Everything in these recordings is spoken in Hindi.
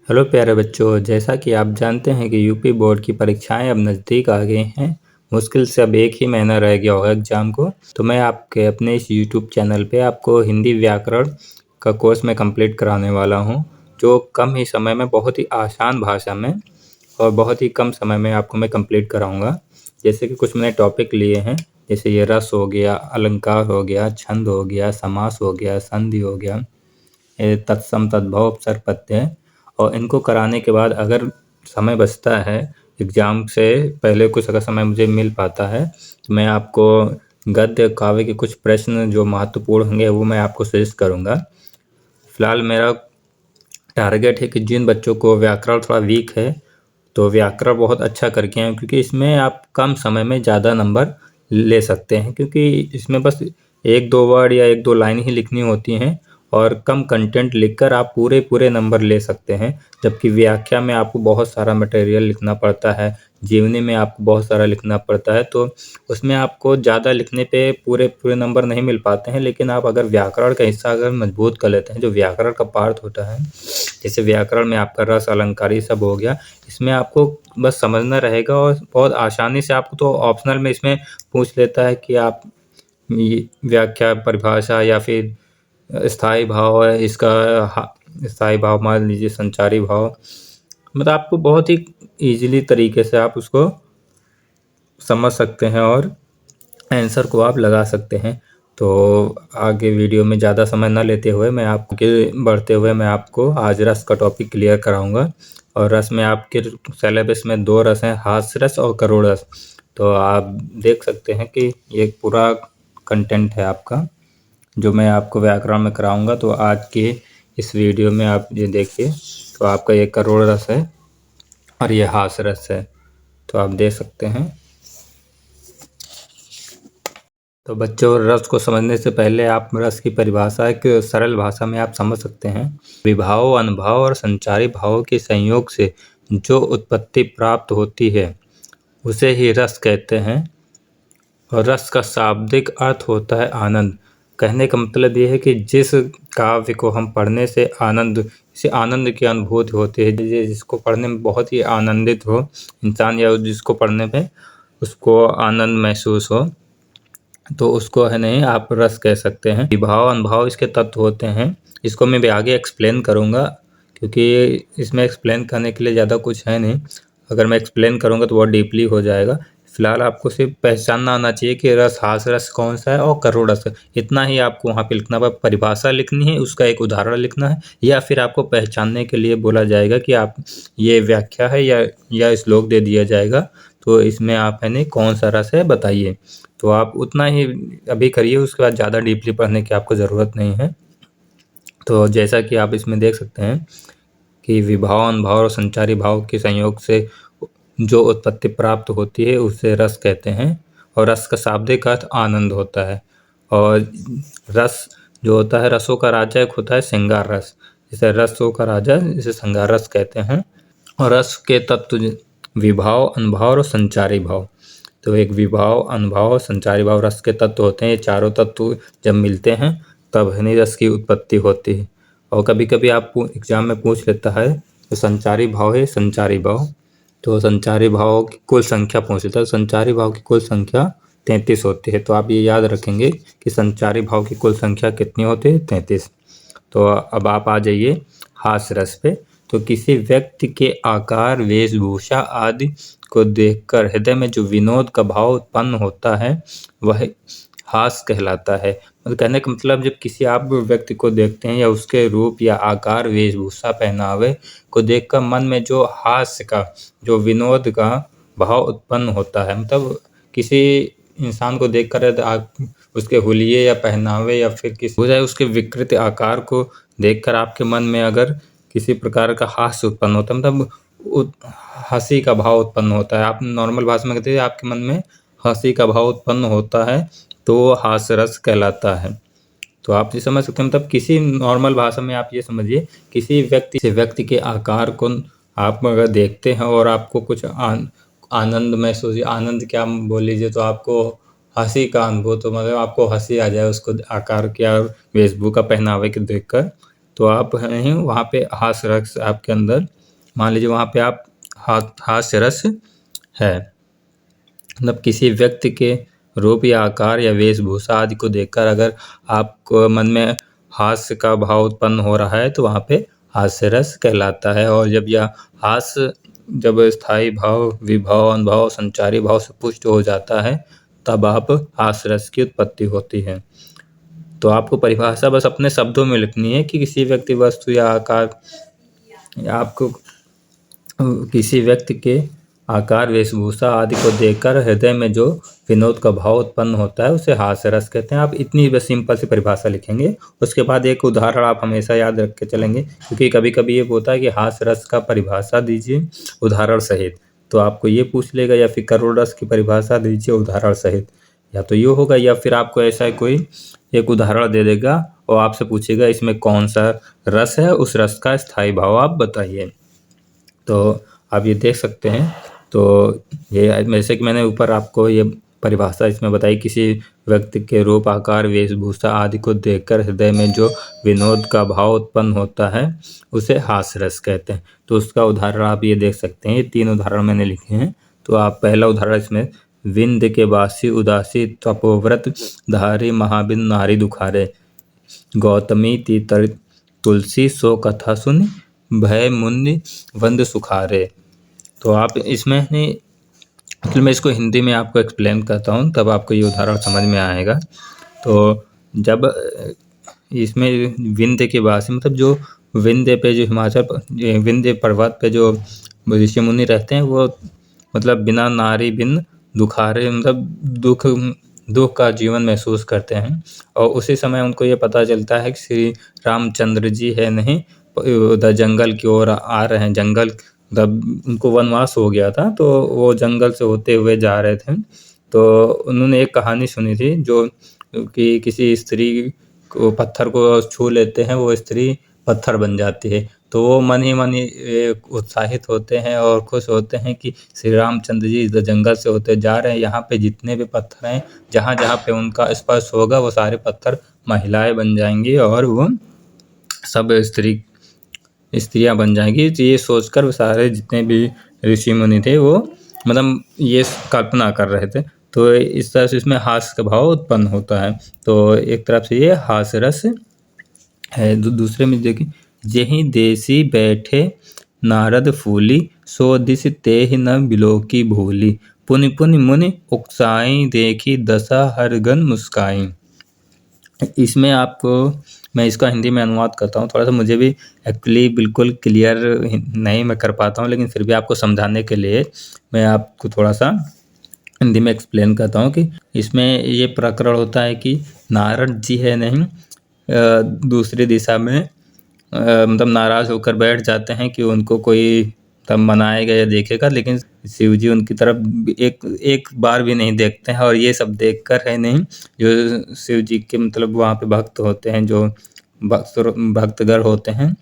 हेलो प्यारे बच्चों, जैसा कि आप जानते हैं कि यूपी बोर्ड की परीक्षाएं अब नज़दीक आ गई हैं। मुश्किल से अब एक ही महीना रह गया होगा एग्ज़ाम को। तो मैं आपके अपने इस यूट्यूब चैनल पे आपको हिंदी व्याकरण का कोर्स में कंप्लीट कराने वाला हूं, जो कम ही समय में बहुत ही आसान भाषा में और बहुत ही कम समय में आपको मैं कंप्लीट कराऊंगा। जैसे कि कुछ मैंने टॉपिक लिए हैं, जैसे ये रस हो गया, अलंकार हो गया, छंद हो गया, समास हो गया, संधि हो गया, तत्सम तद्भव उपसर्ग प्रत्यय। और इनको कराने के बाद अगर समय बचता है, एग्ज़ाम से पहले कुछ अगर समय मुझे मिल पाता है, तो मैं आपको गद्य काव्य के कुछ प्रश्न जो महत्वपूर्ण होंगे वो मैं आपको सजेस्ट करूँगा। फिलहाल मेरा टारगेट है कि जिन बच्चों को व्याकरण थोड़ा वीक है, तो व्याकरण बहुत अच्छा करके आएँ, क्योंकि इसमें आप कम समय में ज़्यादा नंबर ले सकते हैं, क्योंकि इसमें बस एक दो वर्ड या एक दो लाइन ही लिखनी होती हैं और कम कंटेंट लिखकर आप पूरे पूरे नंबर ले सकते हैं। जबकि व्याख्या में आपको बहुत सारा मटेरियल लिखना पड़ता है, जीवनी में आपको बहुत सारा लिखना पड़ता है, तो उसमें आपको ज़्यादा लिखने पे पूरे पूरे नंबर नहीं मिल पाते हैं। लेकिन आप अगर व्याकरण का हिस्सा अगर मजबूत कर लेते हैं, जो व्याकरण का पार्ट होता है, जैसे व्याकरण में आपका रस अलंकार ये सब हो गया, इसमें आपको बस समझना रहेगा और बहुत आसानी से आपको तो ऑप्शनल में इसमें पूछ लेता है कि आप ये व्याख्या परिभाषा या फिर स्थायी भाव है इसका, स्थायी भाव मान लीजिए, संचारी भाव, मतलब आपको बहुत ही इजीली तरीके से आप उसको समझ सकते हैं और आंसर को आप लगा सकते हैं। तो आगे वीडियो में ज़्यादा समय न लेते हुए मैं आपके बढ़ते हुए मैं आपको आज रस का टॉपिक क्लियर कराऊंगा। और रस में आपके सिलेबस में दो रस हैं, हास्य रस और करुण रस। तो आप देख सकते हैं कि ये पूरा कंटेंट है आपका, जो मैं आपको व्याकरण में कराऊंगा। तो आज के इस वीडियो में आप ये देखिए, तो आपका ये करुण रस है और ये हास्य रस है, तो आप देख सकते हैं। तो बच्चों, रस को समझने से पहले आप रस की परिभाषा एक सरल भाषा में आप समझ सकते हैं। विभाव, अनुभाव और संचारी भावों के संयोग से जो उत्पत्ति प्राप्त होती है उसे ही रस कहते हैं। और रस का शाब्दिक अर्थ होता है आनंद। कहने का मतलब ये है कि जिस काव्य को हम पढ़ने से आनंद की अनुभूति होती है, जिसको पढ़ने में बहुत ही आनंदित हो इंसान, या जिसको पढ़ने में उसको आनंद महसूस हो, तो उसको है नहीं आप रस कह सकते हैं। विभाव अनुभाव इसके तत्व होते हैं, इसको मैं भी आगे एक्सप्लेन करूँगा, क्योंकि इसमें एक्सप्लेन करने के लिए ज़्यादा कुछ है नहीं। अगर मैं एक्सप्लेन करूँगा तो बहुत डीपली हो जाएगा। फिलहाल आपको सिर्फ पहचानना आना चाहिए कि रस हास रस कौन सा है और करुण रस, इतना ही आपको वहाँ पे लिखना है। परिभाषा लिखनी है, उसका एक उदाहरण लिखना है, या फिर आपको पहचानने के लिए बोला जाएगा कि आप ये व्याख्या है या श्लोक दे दिया जाएगा, तो इसमें आप है नहीं कौन सा रस है बताइए। तो आप उतना ही अभी करिए, उसके बाद ज़्यादा डीपली पढ़ने की आपको ज़रूरत नहीं है। तो जैसा कि आप इसमें देख सकते हैं कि विभाव, अनुभाव और संचारी भाव के संयोग से जो उत्पत्ति प्राप्त होती है उसे रस कहते हैं। और रस का शाब्दिक अर्थ आनंद होता है। और रस जो होता है, रसों का राजा एक होता है श्रृंगार रस, जिसे रसों का राजा जिसे श्रृंगार रस कहते हैं। और रस के तत्व विभाव, अनुभाव और संचारी भाव। तो एक विभाव, अनुभाव और संचारी भाव रस के तत्व होते हैं। ये चारों तत्व जब मिलते हैं तब है रस की उत्पत्ति होती है। और कभी कभी आपको एग्जाम में पूछ लेता है तो संचारी भाव है संचारी भाव, तो संचारी भाव की कुल संख्या पूछ लेता है। संचारी भाव की कुल संख्या 33 होती है। तो आप ये याद रखेंगे कि संचारी भाव की कुल संख्या कितनी होती है, 33। तो अब आप आ जाइए हास्य रस पे। तो किसी व्यक्ति के आकार, वेशभूषा आदि को देखकर हृदय में जो विनोद का भाव उत्पन्न होता है वह हास्य कहलाता है। मतलब कहने का मतलब, जब किसी आप व्यक्ति को देखते हैं या उसके रूप या आकार, वेशभूषा, पहनावे को देखकर मन में जो हास्य का, जो विनोद का भाव उत्पन्न होता है, मतलब किसी इंसान को देखकर आप उसके हुलिये या पहनावे या फिर किसी हो जाए उसके विकृत आकार को देखकर आपके मन में अगर किसी प्रकार का हास्य उत्पन्न होता है, मतलब हंसी का भाव उत्पन्न होता है, आप नॉर्मल भाषा में कहते हैं आपके मन में हंसी का भाव उत्पन्न होता है, तो वो हास्य रस कहलाता है। तो आप ये समझ सकते हैं, मतलब किसी नॉर्मल भाषा में आप ये समझिए, किसी व्यक्ति के आकार को आप अगर देखते हैं और आपको कुछ आनंद महसूस, आनंद क्या बोल लीजिए, तो आपको हंसी का अनुभव, तो मतलब आपको हंसी आ जाए उसको आकार क्या, वेशभूषा, पहनावे के देखकर, तो आप नहीं वहाँ पे हास्य रस आपके अंदर, मान लीजिए वहाँ पे आप हास्य रस है, मतलब किसी व्यक्ति के रूप या आकार या वेशभूषा आदि को देखकर अगर आपको मन में हास्य का भाव उत्पन्न हो रहा है तो वहाँ पे हास्य रस कहलाता है। और जब यह हास्य जब स्थायी भाव, विभाव, अनुभव, संचारी भाव से पुष्ट हो जाता है तब आप हास्य रस की उत्पत्ति होती है। तो आपको परिभाषा बस अपने शब्दों में लिखनी है कि किसी व्यक्ति, वस्तु या आकार, आपको किसी व्यक्ति के आकार, वेशभूषा आदि को देखकर हृदय में जो विनोद का भाव उत्पन्न होता है उसे हास्य रस कहते हैं। आप इतनी बस सिंपल सी परिभाषा लिखेंगे, उसके बाद एक उदाहरण आप हमेशा याद रख के चलेंगे, क्योंकि कभी कभी ये होता है कि हास्य रस का परिभाषा दीजिए उदाहरण सहित, तो आपको ये पूछ लेगा, या फिर करुण रस की परिभाषा दीजिए उदाहरण सहित, या तो ये होगा, या फिर आपको ऐसा कोई एक उदाहरण दे देगा और आपसे पूछेगा इसमें कौन सा रस है, उस रस का स्थायी भाव आप बताइए। तो आप ये देख सकते हैं। तो ये जैसे कि मैंने ऊपर आपको ये परिभाषा इसमें बताई, किसी व्यक्ति के रूप, आकार, वेशभूषा आदि को देखकर हृदय में जो विनोद का भाव उत्पन्न होता है उसे हास्य रस कहते हैं। तो उसका उदाहरण आप ये देख सकते हैं, ये 3 उदाहरण मैंने लिखे हैं। तो आप पहला उदाहरण इसमें, विंध्य के वासी उदासी तपोव्रत धारी महाबिन नारी दुखारे, गौतमी तीतर तुलसी सो कथा सुन भय मुनि वंद सुखारे। तो आप इसमें नहीं, मतलब मैं इसको हिंदी में आपको एक्सप्लेन करता हूँ तब आपको ये उदाहरण समझ में आएगा। तो जब इसमें विंध्य के वासी, मतलब जो विंध्य पे, जो हिमाचल विंध्य पर्वत पे जो ऋषि मुनि रहते हैं वो मतलब बिना नारी बिन दुखारे, मतलब दुख का जीवन महसूस करते हैं। और उसी समय उनको ये पता चलता है कि श्री रामचंद्र जी है नहीं उधर जंगल की ओर आ रहे हैं। जंगल, मतलब उनको वनवास हो गया था तो वो जंगल से होते हुए जा रहे थे। तो उन्होंने एक कहानी सुनी थी जो कि किसी स्त्री को पत्थर को छू लेते हैं, वो स्त्री पत्थर बन जाती है। तो वो मन ही मन उत्साहित होते हैं और खुश होते हैं कि श्री रामचंद्र जी इधर जंगल से होते जा रहे हैं, यहाँ पे जितने भी पत्थर हैं जहाँ जहाँ पे उनका स्पर्श होगा वो सारे पत्थर महिलाएं बन जाएंगी और वो सब स्त्रियां बन जाएंगी। तो ये सोचकर वो सारे जितने भी ऋषि मुनि थे वो मतलब ये कल्पना कर रहे थे। तो इस तरह से इसमें हास्य का भाव उत्पन्न होता है। तो एक तरफ से ये हास्य रस है। दूसरे में देखिए, जेहि देसी बैठे नारद फूली, सो दिस तेहि न बिलोकी भूली, पुनि पुनि मुनि उकसाई, देखी दशा हरगन मुस्काई। इसमें आपको मैं इसका हिंदी में अनुवाद करता हूँ, थोड़ा सा मुझे भी एक्चुअली बिल्कुल क्लियर नहीं मैं कर पाता हूँ, लेकिन फिर भी आपको समझाने के लिए मैं आपको थोड़ा सा हिंदी में एक्सप्लेन करता हूँ कि इसमें ये प्रकरण होता है कि नारद जी है नहीं दूसरी दिशा में मतलब नाराज होकर बैठ जाते हैं कि उनको कोई तब मनाएगा या देखेगा, लेकिन शिव जी उनकी तरफ एक बार भी नहीं देखते हैं। और ये सब देखकर है नहीं जो शिव जी के मतलब वहाँ पे भक्त होते हैं, जो भक्तगण होते हैं,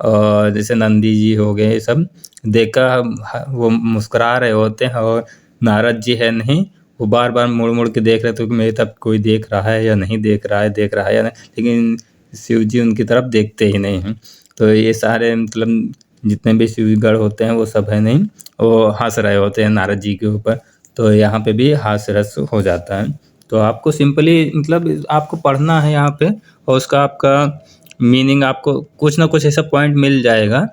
और जैसे नंदी जी हो गए, ये सब देखकर वो मुस्कुरा रहे होते हैं। और नारद जी है नहीं वो बार बार मुड़ मुड़ के देख रहे थे कि मेरी तरफ कोई देख रहा है या नहीं देख रहा है या नहीं, लेकिन शिव जी उनकी तरफ देखते ही नहीं हैं। तो ये सारे मतलब जितने भी शिवगढ़ होते हैं वो सब है नहीं वो हंस रहे होते हैं नारद जी के ऊपर। तो यहाँ पे भी हास्य रस हो जाता है। तो आपको सिंपली मतलब आपको पढ़ना है यहाँ पे, और उसका आपका मीनिंग आपको कुछ ना कुछ ऐसा पॉइंट मिल जाएगा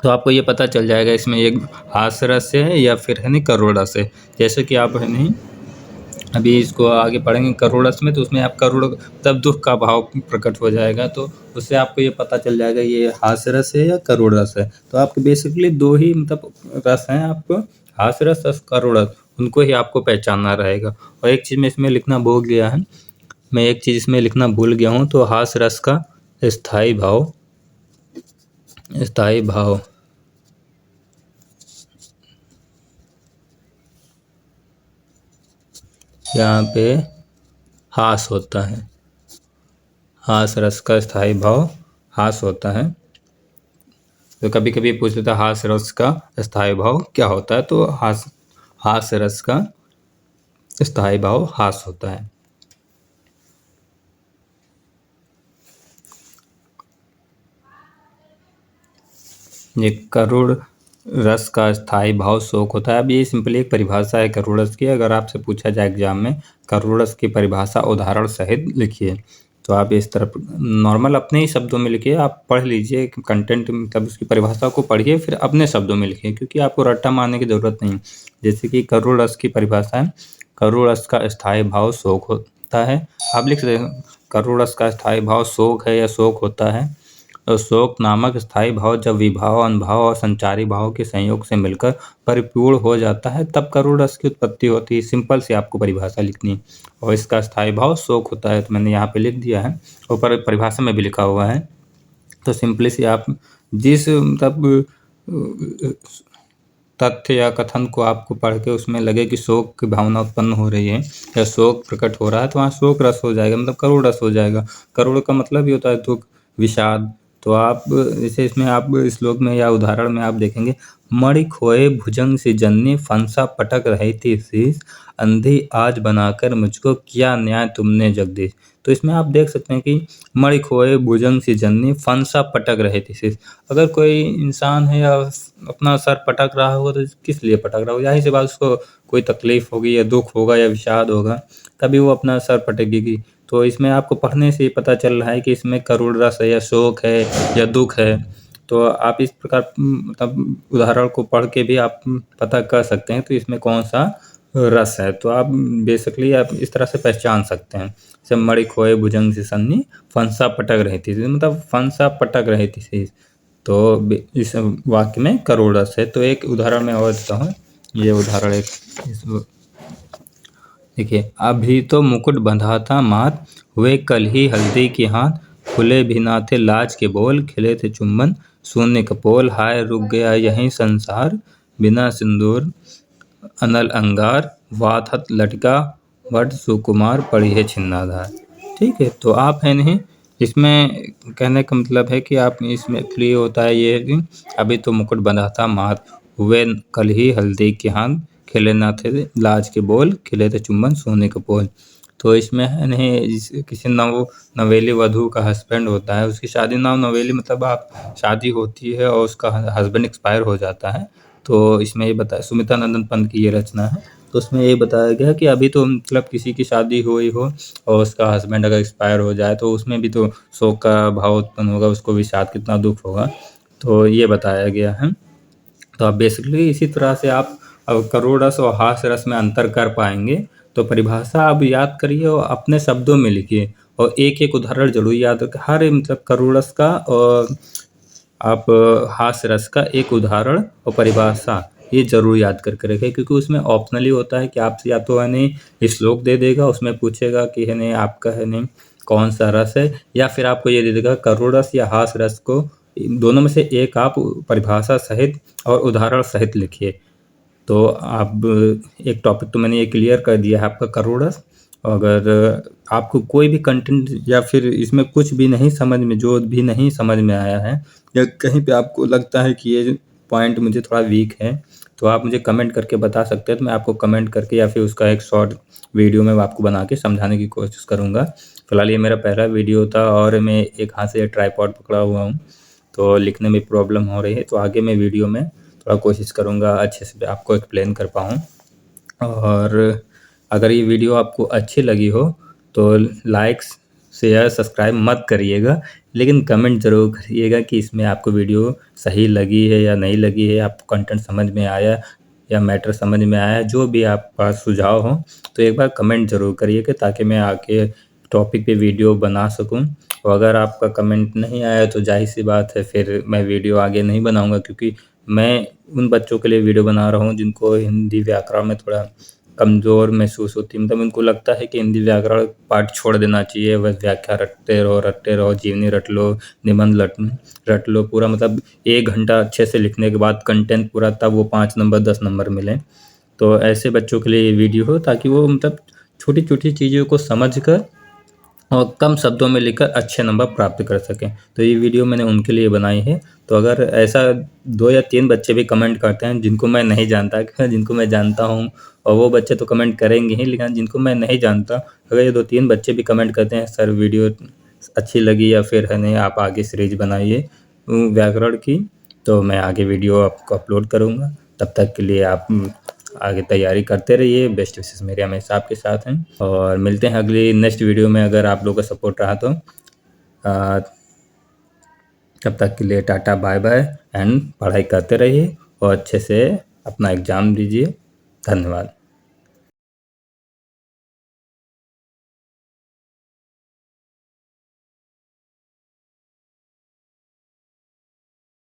तो आपको ये पता चल जाएगा इसमें एक हास्य रस है या फिर है नहीं करुण रस है। जैसे कि आप है नहीं अभी इसको आगे पढ़ेंगे करुण रस में, तो उसमें आप करुण तब दुख का भाव प्रकट हो जाएगा, तो उससे आपको ये पता चल जाएगा ये हास्य रस है या करुण रस है। तो आपके बेसिकली 2 ही मतलब रस हैं, आपको हास्य रस और करुण रस, उनको ही आपको पहचानना रहेगा। और एक चीज़ मैं इसमें लिखना भूल गया है, मैं एक चीज़ इसमें लिखना भूल गया हूँ, तो हास्य रस का स्थायी भाव यहाँ पे हास होता है। हास रस का स्थायी भाव हास होता है। तो कभी कभी पूछ लेता है हास रस का स्थायी भाव क्या होता है, तो हास रस का स्थायी भाव हास होता है। ये करुण रस का स्थायी भाव शोक होता है। अब ये सिंपली एक परिभाषा है करुण रस की। अगर आपसे पूछा जाए एग्जाम में करुण रस की परिभाषा उदाहरण सहित लिखिए, तो आप इस तरफ नॉर्मल अपने ही शब्दों में लिखिए। आप पढ़ लीजिए कंटेंट, मतलब उसकी परिभाषा को पढ़िए, फिर अपने शब्दों में लिखिए, क्योंकि आपको रट्टा मारने की जरूरत नहीं। जैसे कि करुण रस की परिभाषा है, करुण रस का स्थायी भाव शोक होता है। आप लिख सकते हैं करुण रस का स्थायी भाव शोक है या शोक होता है। तो शोक नामक स्थायी भाव जब विभाव, अनुभाव और संचारी भाव के संयोग से मिलकर परिपूर्ण हो जाता है, तब करुण रस की उत्पत्ति होती है। सिंपल सी आपको परिभाषा लिखनी है, और इसका स्थायी भाव शोक होता है। तो मैंने यहाँ पे लिख दिया है, ऊपर परिभाषा में भी लिखा हुआ है। तो सिंपली सी आप जिस मतलब तथ्य या कथन को आपको पढ़ के उसमें लगे कि शोक की भावना उत्पन्न हो रही है या शोक प्रकट हो रहा है, तो वहाँ शोक रस हो जाएगा, मतलब करुण रस हो जाएगा। करुण का मतलब ही होता है दुख, विषाद। तो आप जैसे इसमें आप श्लोक में या उदाहरण में आप देखेंगे, मणि खोए भुजंग से जननी फंसा पटक रही थी शीश, अंधी आज बनाकर मुझको किया न्याय तुमने जगदीश। तो इसमें आप देख सकते हैं कि मणि खोए भुजंग से जननी फंसा पटक रही थी शीश। अगर कोई इंसान है या अपना सर पटक रहा होगा तो किस लिए पटक रहा होगा? जाहिर सी बात, उसको कोई तकलीफ होगी या दुख होगा या विषाद होगा, तभी वो अपना सर पटकेगी। तो इसमें आपको पढ़ने से ही पता चल रहा है कि इसमें करुण रस है या शोक है या दुख है। तो आप इस प्रकार मतलब उदाहरण को पढ़ के भी आप पता कर सकते हैं तो इसमें कौन सा रस है। तो आप बेसिकली आप इस तरह से पहचान सकते हैं। जैसे मणि खोए भुजंग से सन्नी फंसा पटक रही थी, मतलब फंसा पटक रही थी। तो इस वाक्य में करुण रस है। तो एक उदाहरण मैं और देता हूँ। ये उदाहरण एक देखिए, अभी तो मुकुट बंधा था मात, हुए कल ही हल्दी की हाथ, खुले भी ना थे लाज के बोल, खिले थे चुंबन शून्य कपोल, हाय रुक गया यही संसार, बिना सिंदूर अनल अंगार, वात हत लटका वट सुकुमार, पड़ी है छिन्नाधार। ठीक है, तो आप है नहीं, इसमें कहने का मतलब है कि आप इसमें फ्री होता है ये कि अभी तो मुकुट बंधा था मात, हुए कल ही हल्दी के हाथ, खिले ना थे लाज के बोल, खिले थे चुंबन सोने के पोल। तो इसमें है नहीं, किसी नवेली वधू का हस्बैंड होता है, उसकी शादी नवेली मतलब आप शादी होती है और उसका हस्बैंड एक्सपायर हो जाता है। तो इसमें ये बताया, सुमिता नंदन पंत की ये रचना है। तो उसमें ये बताया गया कि अभी तो मतलब किसी की शादी हुई हो और उसका हस्बैंड अगर एक्सपायर हो जाए तो उसमें भी तो शोक का भाव उत्पन्न होगा, उसको भी साथ कितना दुख होगा। तो ये बताया गया है। तो आप बेसिकली इसी तरह से आप अब करुण रस और हास्य रस में अंतर कर पाएंगे। तो परिभाषा आप याद करिए और अपने शब्दों में लिखिए, और एक एक उदाहरण जरूर याद रखें। हर मतलब करुण रस का और आप हास्य रस का एक उदाहरण और परिभाषा ये जरूर याद करके रखें, क्योंकि उसमें ऑप्शनली होता है कि आपसे या तो है नहीं श्लोक दे देगा, उसमें पूछेगा कि है नहीं आपका है नहीं कौन सा रस है, या फिर आपको ये दे देगा करुण रस या हास्य रस को, दोनों में से एक आप परिभाषा सहित और उदाहरण सहित लिखिए। तो आप एक टॉपिक तो मैंने ये क्लियर कर दिया है आपका करुण रस। अगर आपको कोई भी कंटेंट या फिर इसमें कुछ भी नहीं समझ में, जो भी नहीं समझ में आया है, या कहीं पे आपको लगता है कि ये पॉइंट मुझे थोड़ा वीक है, तो आप मुझे कमेंट करके बता सकते हैं। तो मैं आपको कमेंट करके या फिर उसका एक शॉर्ट वीडियो में आपको बना के समझाने की कोशिश करूँगा। फिलहाल ये मेरा पहला वीडियो था और मैं एक हाथ से ट्राइपॉड पकड़ा हुआ हूँ, तो लिखने में प्रॉब्लम हो रही है। तो आगे मैं वीडियो में थोड़ा कोशिश करूँगा अच्छे से आपको एक्सप्लेन कर पाऊँ। और अगर ये वीडियो आपको अच्छी लगी हो तो लाइक शेयर सब्सक्राइब मत करिएगा, लेकिन कमेंट ज़रूर करिएगा कि इसमें आपको वीडियो सही लगी है या नहीं लगी है, आपको कंटेंट समझ में आया या मैटर समझ में आया, जो भी आपका सुझाव हो तो एक बार कमेंट ज़रूर करिएगा, ताकि मैं आके टॉपिक पे वीडियो बना सकूं। और अगर आपका कमेंट नहीं आया तो जाहिर सी बात है फिर मैं वीडियो आगे नहीं बनाऊंगा, क्योंकि मैं उन बच्चों के लिए वीडियो बना रहा हूं जिनको हिंदी व्याकरण में थोड़ा कमज़ोर महसूस होती है। मतलब उनको लगता है कि हिंदी व्याकरण पार्ट छोड़ देना चाहिए, बस व्याख्या रटते रहो, जीवनी रट लो, निबंध रट लो पूरा, मतलब 1 घंटा अच्छे से लिखने के बाद कंटेंट पूरा, तब वो 5 नंबर 10 नंबर मिले। तो ऐसे बच्चों के लिए ये वीडियो हो, ताकि वो मतलब छोटी छोटी चीज़ों को समझ कर और कम शब्दों में लिखकर अच्छे नंबर प्राप्त कर सकें। तो ये वीडियो मैंने उनके लिए बनाई है। तो अगर ऐसा 2 या 3 बच्चे भी कमेंट करते हैं जिनको मैं नहीं जानता, जिनको मैं जानता हूँ, और वो बच्चे तो कमेंट करेंगे ही, लेकिन जिनको मैं नहीं जानता, अगर ये 2-3 बच्चे भी कमेंट करते हैं सर वीडियो अच्छी लगी या फिर है नहीं आप आगे सीरीज बनाइए व्याकरण की, तो मैं आगे वीडियो आपको अपलोड करूँगा। तब तक के लिए आप आगे तैयारी करते रहिए। बेस्ट विशेस मेरे हमेशा आपके साथ हैं और मिलते हैं अगली नेक्स्ट वीडियो में, अगर आप लोगों का सपोर्ट रहा तो। तब तक के लिए टाटा बाय बाय एंड पढ़ाई करते रहिए और अच्छे से अपना एग्ज़ाम दीजिए। धन्यवाद।